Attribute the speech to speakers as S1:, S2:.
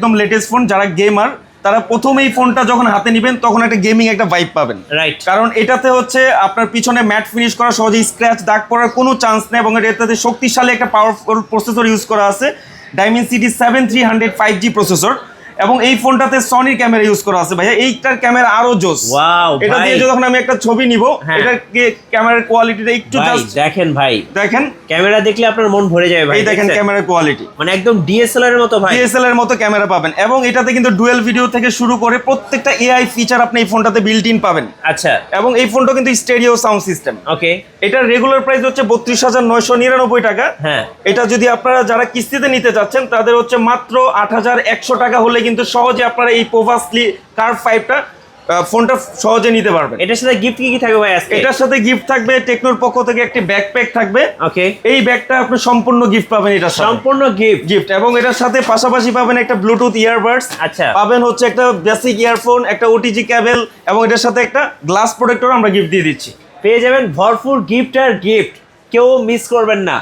S1: একদম latest phone, যারা gamer তারা প্রথমেই ফোনটা যখন হাতে নেবেন তখন একটা গেমিং একটা ভাইব পাবেন।
S2: রাইট।
S1: কারণ এটাতে হচ্ছে আপনার পিছনে ম্যাট ফিনিশ করা, সহজে স্ক্র্যাচ দাগ পড়ার কোনো চান্স নেই, এবং এটাতে শক্তিশালী একটা পাওয়ারফুল প্রসেসর ইউজ করা আছে, ডাইমেনসিটি 7300 5G প্রসেসর, এবং এই ফোনটাতে সনির ক্যামেরা ইউজ করা আছে ভাইয়া। এইটার ক্যামেরা আরো জোস।
S2: ওয়াও
S1: এটা দিয়ে
S2: ভাই,
S1: যখন আমি একটা ছবি নিব,
S2: হ্যাঁ।
S1: এটার ক্যামেরার কোয়ালিটিটা একটু
S2: ভাই
S1: জাস্ট
S2: দেখেন ভাই,
S1: দেখেন,
S2: ক্যামেরা দেখলে আপনার মন ভরে যাবে ভাই।
S1: এই দেখেন
S2: দেখছেন?
S1: ক্যামেরার কোয়ালিটি
S2: মানে একদম ডিএসএলআর এর মতো ভাই।
S1: ডিএসএলআর মতো ক্যামেরা পাবেন, এবং এটাতে কিন্তু ডুয়েল ভিডিও থেকে শুরু করে প্রত্যেকটা এআই ফিচার আপনি এই ফোনটাতে বিল্ট ইন পাবেন।
S2: আচ্ছা,
S1: এবং এই ফোনটা কিন্তু স্টেরিও সাউন্ড সিস্টেম।
S2: ওকে।
S1: এটার রেগুলার প্রাইস হচ্ছে 32,999 টাকা।
S2: হ্যাঁ,
S1: এটা যদি আপনারা যারা কিস্তিতে নিতে চাচ্ছেন তাদের হচ্ছে মাত্র 8,100 টাকা হলে কিন্তু সহজে আপনারা এই পোভাসলি কার্ভ 5টা ফোনটা সহজে নিতে পারবেন।
S2: এটার সাথে গিফট কি কি থাকবে ভাই আজকে?
S1: এটার সাথে গিফট থাকবে, টেকনোর পক্ষ থেকে একটি ব্যাকপ্যাক থাকবে।
S2: ওকে,
S1: এই ব্যাগটা আপনি সম্পূর্ণ গিফট পাবেন এটার সাথে।
S2: সম্পূর্ণ গিফট।
S1: গিফট, এবং এটার সাথে পাশাপাশি পাবেন একটা ব্লুটুথ ইয়ারবাডস,
S2: আচ্ছা,
S1: পাবেন হচ্ছে একটা বেসিক ইয়ারফোন, একটা ওটিজি কেবল, এবং এটার সাথে একটা গ্লাস প্রোটেক্টর আমরা গিফট দিয়ে দিচ্ছি।
S2: পেয়ে যাবেন ভরপুর গিফট আর গিফট, কেউ মিস করবেন না।